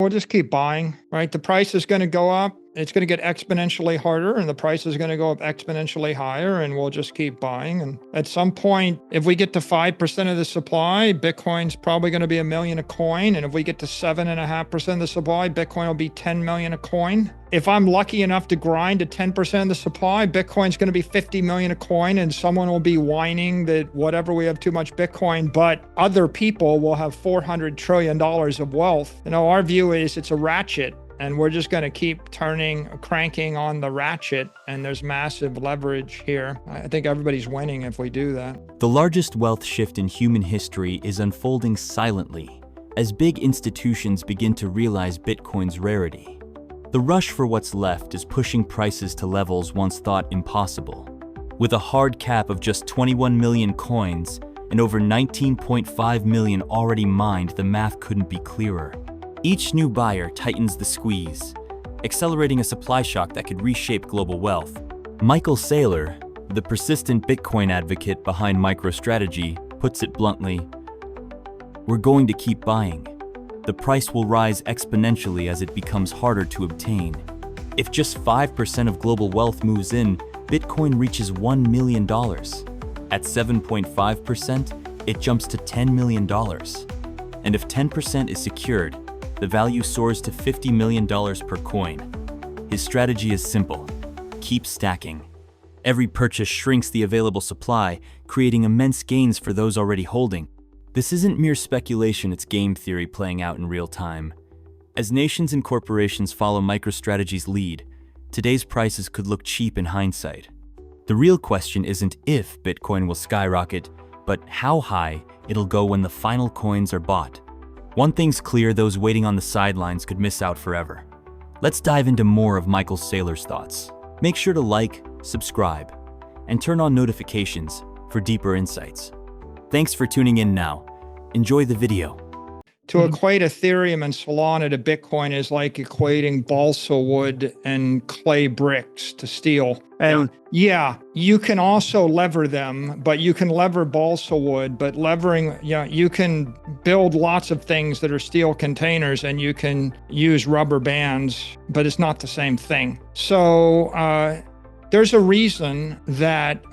we'll just keep buying, right? The price is going to go up. It's going to get exponentially harder, and the price is going to go up exponentially higher, and we'll just keep buying. And at some point, if we get to 5% of the supply, Bitcoin's probably going to be $1 million a coin. And if we get to 7.5% of the supply, Bitcoin will be 10 million a coin. If I'm lucky enough to grind to 10% of the supply, Bitcoin's going to be 50 million a coin, and someone will be whining that whatever, we have too much Bitcoin, but other people will have $400 trillion of wealth. Our view is it's a ratchet. And we're just going to keep cranking on the ratchet, and there's massive leverage here. I think everybody's winning if we do that. The largest wealth shift in human history is unfolding silently as big institutions begin to realize Bitcoin's rarity. The rush for what's left is pushing prices to levels once thought impossible. With a hard cap of just 21 million coins and over 19.5 million already mined, the math couldn't be clearer. Each new buyer tightens the squeeze, accelerating a supply shock that could reshape global wealth. Michael Saylor, the persistent Bitcoin advocate behind MicroStrategy, puts it bluntly, "We're going to keep buying. The price will rise exponentially as it becomes harder to obtain. If just 5% of global wealth moves in, Bitcoin reaches $1 million. At 7.5%, it jumps to $10 million. And if 10% is secured, the value soars to $50 million per coin." His strategy is simple: keep stacking. Every purchase shrinks the available supply, creating immense gains for those already holding. This isn't mere speculation, it's game theory playing out in real time. As nations and corporations follow MicroStrategy's lead, today's prices could look cheap in hindsight. The real question isn't if Bitcoin will skyrocket, but how high it'll go when the final coins are bought. One thing's clear: those waiting on the sidelines could miss out forever. Let's dive into more of Michael Saylor's thoughts. Make sure to like, subscribe, and turn on notifications for deeper insights. Thanks for tuning in now. Enjoy the video. To equate Ethereum and Solana to Bitcoin is like equating balsa wood and clay bricks to steel. And yeah, you can also lever them, but you can lever balsa wood, but levering, you can build lots of things that are steel containers, and you can use rubber bands, but it's not the same thing. So there's a reason that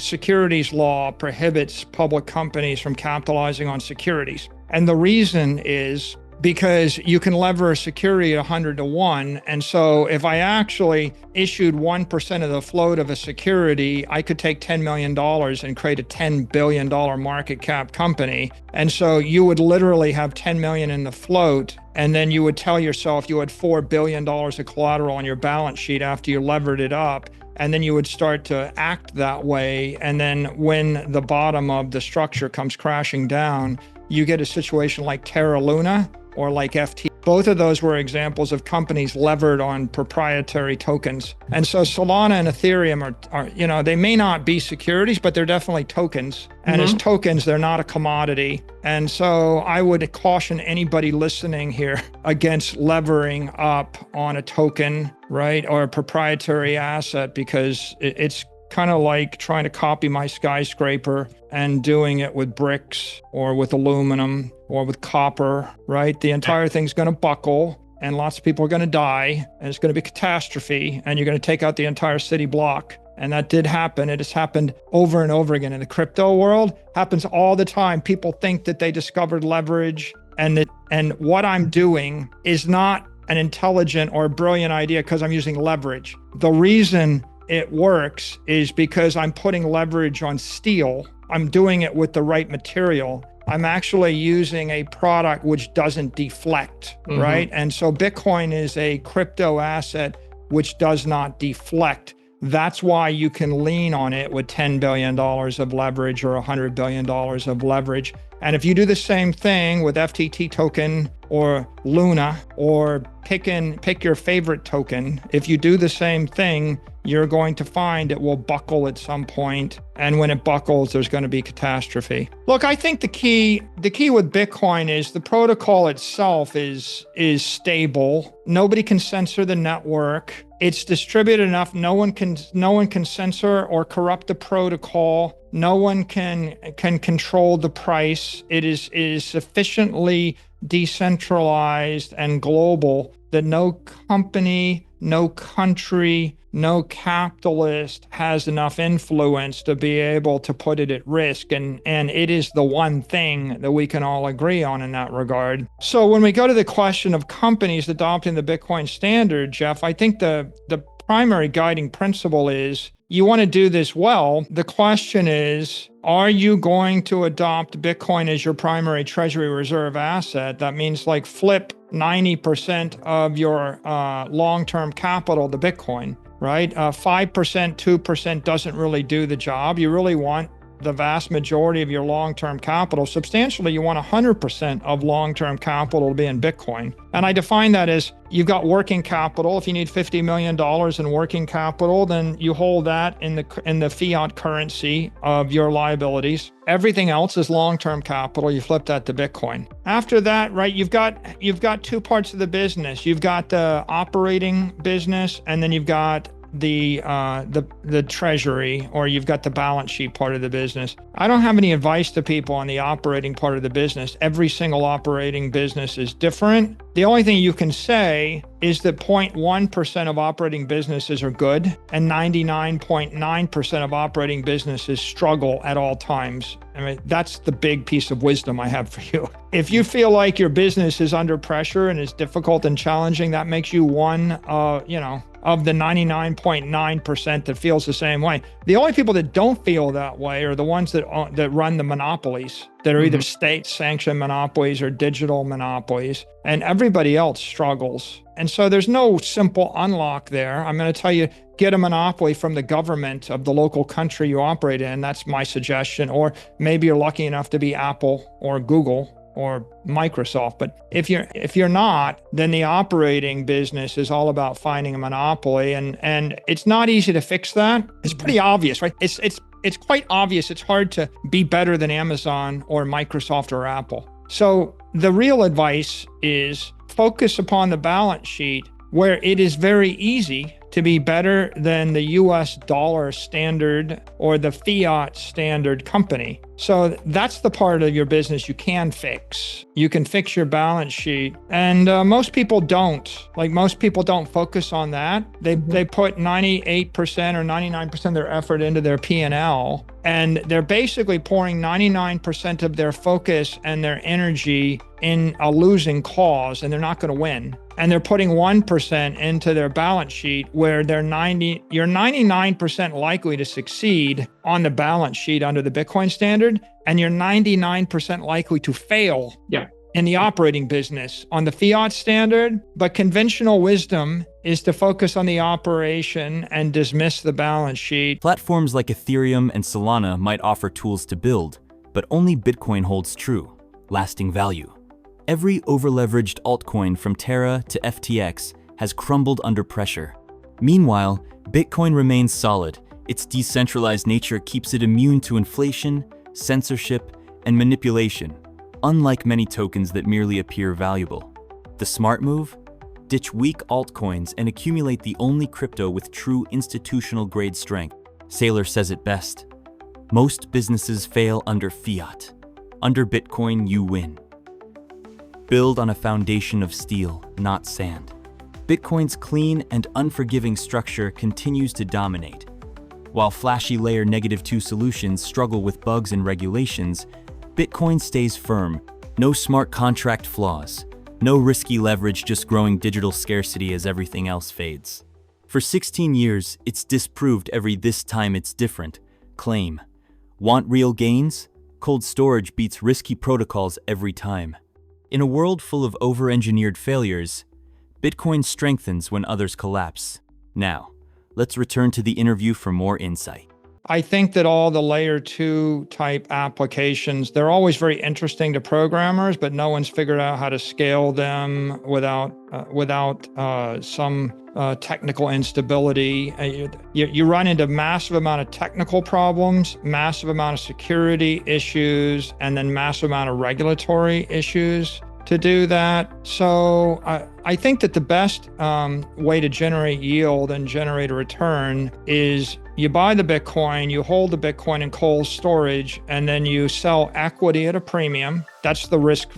securities law prohibits public companies from capitalizing on securities. And the reason is because you can lever a security 100 to 1. And so if I actually issued 1% of the float of a security, I could take $10 million and create a $10 billion market cap company. And so you would literally have 10 million in the float. And then you would tell yourself you had $4 billion of collateral on your balance sheet after you levered it up. And then you would start to act that way. And then when the bottom of the structure comes crashing down, you get a situation like Terra Luna or like FT. Both of those were examples of companies levered on proprietary tokens. And so Solana and Ethereum are they may not be securities, but they're definitely tokens. And as tokens, they're not a commodity. And so I would caution anybody listening here against levering up on a token, right? Or a proprietary asset, because it's kind of like trying to copy my skyscraper and doing it with bricks or with aluminum or with copper, right? The entire thing's going to buckle, and lots of people are going to die, and it's going to be a catastrophe, and you're going to take out the entire city block. And that did happen. It has happened over and over again in the crypto world. Happens all the time. People think that they discovered leverage, and what I'm doing is not an intelligent or brilliant idea because I'm using leverage. The reason it works is because I'm putting leverage on steel. I'm doing it with the right material. I'm actually using a product which doesn't deflect, right? And so Bitcoin is a crypto asset which does not deflect. That's why you can lean on it with $10 billion of leverage or $100 billion of leverage. And if you do the same thing with FTT token or Luna, or pick your favorite token, if you do the same thing, you're going to find it will buckle at some point. And when it buckles, there's going to be catastrophe. Look, I think the key with Bitcoin is the protocol itself is stable. Nobody can censor the network. It's distributed enough. No one can censor or corrupt the protocol. No one can control the price. It is sufficiently decentralized and global that no company, no country, no capitalist has enough influence to be able to put it at risk. And it is the one thing that we can all agree on in that regard. So when we go to the question of companies adopting the Bitcoin standard, Jeff, I think the primary guiding principle is you want to do this well. The question is, are you going to adopt Bitcoin as your primary treasury reserve asset? That means like flip 90% of your long-term capital to Bitcoin, right? 5%, 2% doesn't really do the job. You really want the vast majority of your long-term capital. Substantially, you want 100% of long-term capital to be in Bitcoin. And I define that as you've got working capital. If you need $50 million in working capital, then you hold that in the fiat currency of your liabilities. Everything else is long-term capital. You flip that to Bitcoin. After that, right, you've got two parts of the business. You've got the operating business, and then you've got the treasury, or you've got the balance sheet part of the business. I don't have any advice to people on the operating part of the business. Every single operating business is different. The only thing you can say is that 0.1% of operating businesses are good, and 99.9% of operating businesses struggle at all times. I mean, that's the big piece of wisdom I have for you. If you feel like your business is under pressure and is difficult and challenging, that makes you one, of the 99.9% that feels the same way. The only people that don't feel that way are the ones that run the monopolies, that are either state-sanctioned monopolies or digital monopolies, and everybody else struggles. And so there's no simple unlock there. I'm going to tell you, get a monopoly from the government of the local country you operate in. That's my suggestion. Or maybe you're lucky enough to be Apple or Google or Microsoft. But if you're not, then the operating business is all about finding a monopoly, and it's not easy to fix that. It's pretty obvious, right? It's quite obvious. It's hard to be better than Amazon or Microsoft or Apple. So the real advice is focus upon the balance sheet, where it is very easy to be better than the US dollar standard or the fiat standard company. So that's the part of your business you can fix. You can fix your balance sheet. And most people don't. Like, most people don't focus on that. They put 98% or 99% of their effort into their P&L, and they're basically pouring 99% of their focus and their energy in a losing cause, and they're not going to win. And they're putting 1% into their balance sheet, where you're 99% likely to succeed on the balance sheet under the Bitcoin standard, and you're 99% likely to fail in the operating business on the fiat standard. But conventional wisdom is to focus on the operation and dismiss the balance sheet. Platforms like Ethereum and Solana might offer tools to build, but only Bitcoin holds true, lasting value. Every overleveraged altcoin from Terra to FTX has crumbled under pressure. Meanwhile, Bitcoin remains solid. Its decentralized nature keeps it immune to inflation, censorship, and manipulation, unlike many tokens that merely appear valuable. The smart move? Ditch weak altcoins and accumulate the only crypto with true institutional-grade strength. Saylor says it best: most businesses fail under fiat. Under Bitcoin, you win. Build on a foundation of steel, not sand. Bitcoin's clean and unforgiving structure continues to dominate. While flashy layer -2 solutions struggle with bugs and regulations, Bitcoin stays firm. No smart contract flaws, no risky leverage, just growing digital scarcity as everything else fades. For 16 years, it's disproved every "this time it's different" claim. Want real gains? Cold storage beats risky protocols every time. In a world full of over-engineered failures, Bitcoin strengthens when others collapse. Now, let's return to the interview for more insight. I think that all the layer 2 type applications, they're always very interesting to programmers, but no one's figured out how to scale them without some technical instability. You run into massive amount of technical problems, massive amount of security issues, and then massive amount of regulatory issues. to do that. So I think that the best way to generate yield and generate a return is you buy the Bitcoin, you hold the Bitcoin in cold storage, and then you sell equity at a premium. That's the risk.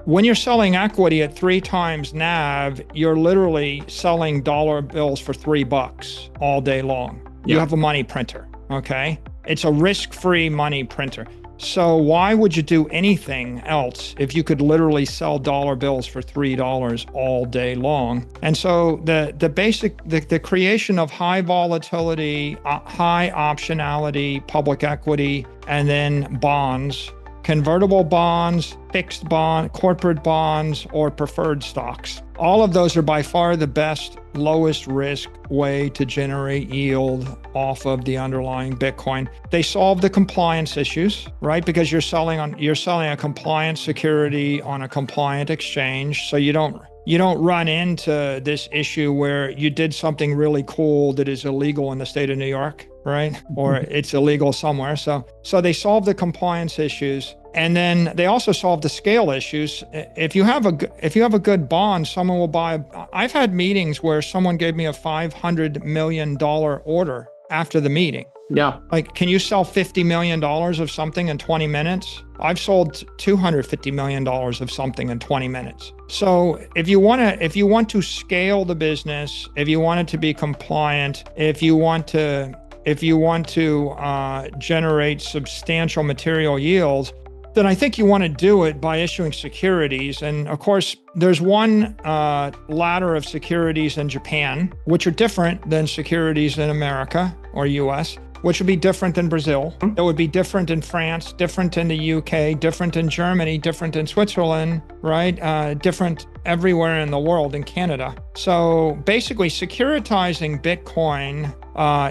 When you're selling equity at 3 times NAV, you're literally selling dollar bills for $3 all day long. You have a money printer, okay? It's a risk-free money printer. So why would you do anything else if you could literally sell dollar bills for $3 all day long? And so the creation of high volatility, high optionality, public equity, and then bonds, convertible bonds, fixed bond, corporate bonds, or preferred stocks. All of those are by far the best, lowest risk way to generate yield off of the underlying Bitcoin. They solve the compliance issues, right? Because you're selling a compliant security on a compliant exchange. So you don't run into this issue where you did something really cool that is illegal in the state of New York, right? Or it's illegal somewhere. So they solve the compliance issues. And then they also solve the scale issues. If you have a good bond, someone will buy. I've had meetings where someone gave me a $500 million order after the meeting. Yeah. Like, can you sell $50 million of something in 20 minutes? I've sold $250 million of something in 20 minutes. So if you want to scale the business, if you want it to be compliant, if you want to generate substantial material yields, then I think you want to do it by issuing securities. And of course, there's one ladder of securities in Japan, which are different than securities in America or US, which would be different than Brazil. It would be different in France, different in the UK, different in Germany, different in Switzerland, right? Different everywhere in the world, in Canada. So basically securitizing Bitcoin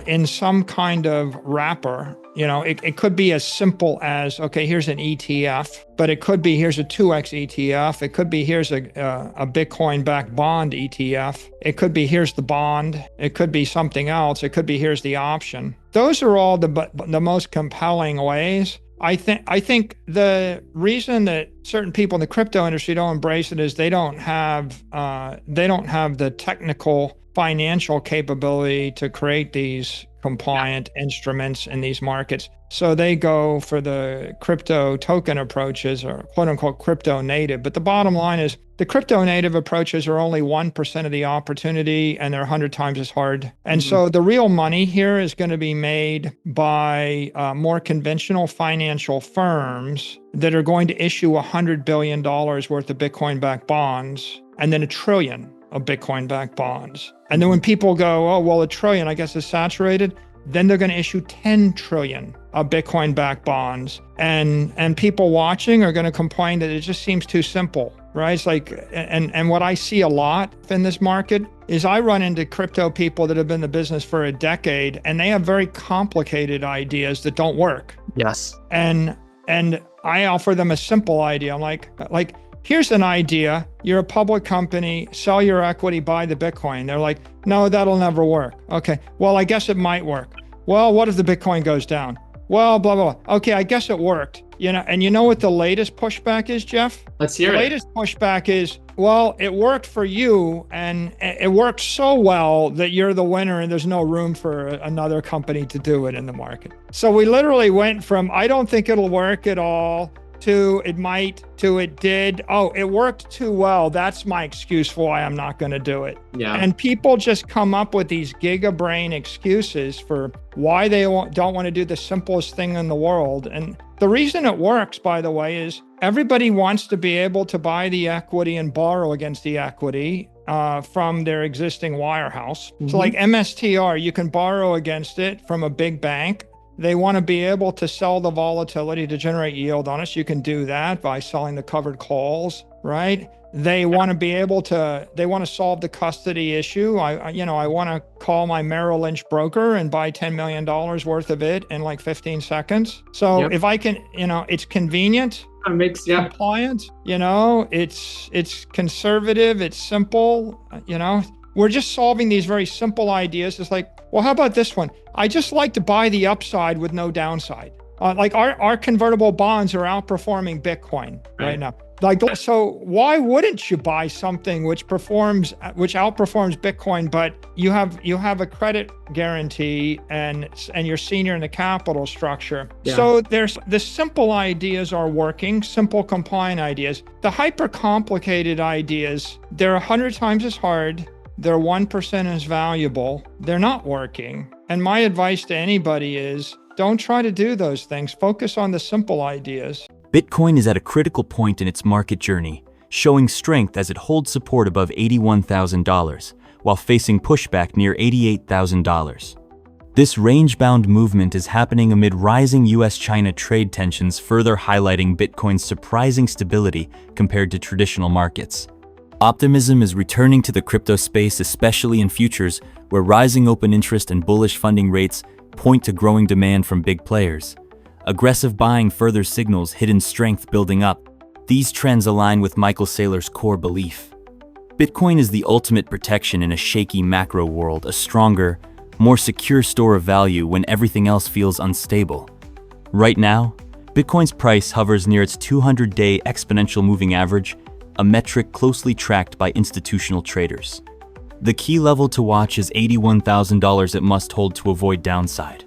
in some kind of wrapper, it could be as simple as, okay, here's an ETF, but it could be, here's a 2x ETF. It could be, here's a Bitcoin-backed bond ETF. It could be, here's the bond. It could be something else. It could be, here's the option. Those are all the most compelling ways. I think the reason that certain people in the crypto industry don't embrace it is they don't have the technical financial capability to create these compliant instruments in these markets. So they go for the crypto token approaches, or quote unquote crypto native. But the bottom line is the crypto native approaches are only 1% of the opportunity, and they're 100 times as hard. And so the real money here is going to be made by more conventional financial firms that are going to issue $100 billion worth of Bitcoin-backed bonds, and then $1 trillion of Bitcoin-backed bonds. And then when people go, oh, well, $1 trillion, I guess is saturated, then they're going to issue 10 trillion of Bitcoin-backed bonds. And people watching are going to complain that it just seems too simple, right? It's like, and what I see a lot in this market is I run into crypto people that have been in the business for a decade, and they have very complicated ideas that don't work. Yes. And I offer them a simple idea. I'm like, here's an idea. You're a public company, sell your equity, buy the Bitcoin. They're like, no, that'll never work. Okay, well, I guess it might work. Well, what if the Bitcoin goes down? Well, blah, blah, blah. Okay, I guess it worked. And you know what the latest pushback is, Jeff? Let's hear it. The latest pushback is, well, it worked for you, and it worked so well that you're the winner and there's no room for another company to do it in the market. So we literally went from, I don't think it'll work at all, to it might, to it did. Oh, it worked too well. That's my excuse for why I'm not going to do it. Yeah. And people just come up with these giga-brain excuses for why they don't want to do the simplest thing in the world. And the reason it works, by the way, is everybody wants to be able to buy the equity and borrow against the equity from their existing wirehouse. So like MSTR, you can borrow against it from a big bank. They want to be able to sell the volatility to generate yield on us. You can do that by selling the covered calls, right? They want to be able to, they want to solve the custody issue. I want to call my Merrill Lynch broker and buy $10 million worth of it in like 15 seconds. So if I can, it's convenient, compliant, it's conservative, it's simple, We're just solving these very simple ideas. It's like, well, how about this one? I just like to buy the upside with no downside. Like our convertible bonds are outperforming Bitcoin right now. Like, so why wouldn't you buy something which outperforms Bitcoin, but you have a credit guarantee and you're senior in the capital structure? Yeah. So there's the simple ideas are working, simple compliant ideas. The hyper complicated ideas, they're 100 times as hard. They're 1% as valuable. They're not working. And my advice to anybody is don't try to do those things. Focus on the simple ideas. Bitcoin is at a critical point in its market journey, showing strength as it holds support above $81,000, while facing pushback near $88,000. This range-bound movement is happening amid rising US-China trade tensions, further highlighting Bitcoin's surprising stability compared to traditional markets. Optimism is returning to the crypto space, especially in futures, where rising open interest and bullish funding rates point to growing demand from big players. Aggressive buying further signals hidden strength building up. These trends align with Michael Saylor's core belief. Bitcoin is the ultimate protection in a shaky macro world, a stronger, more secure store of value when everything else feels unstable. Right now, Bitcoin's price hovers near its 200-day exponential moving average, a metric closely tracked by institutional traders. The key level to watch is $81,000 it must hold to avoid downside.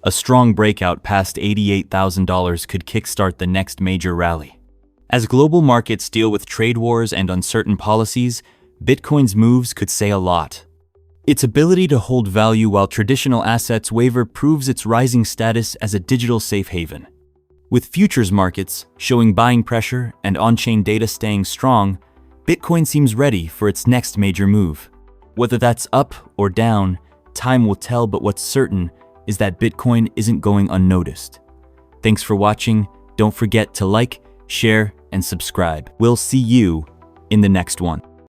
A strong breakout past $88,000 could kickstart the next major rally. As global markets deal with trade wars and uncertain policies, Bitcoin's moves could say a lot. Its ability to hold value while traditional assets waver proves its rising status as a digital safe haven. With futures markets showing buying pressure and on-chain data staying strong, Bitcoin seems ready for its next major move. Whether that's up or down, time will tell, but what's certain is that Bitcoin isn't going unnoticed. Thanks for watching. Don't forget to like, share, and subscribe. We'll see you in the next one.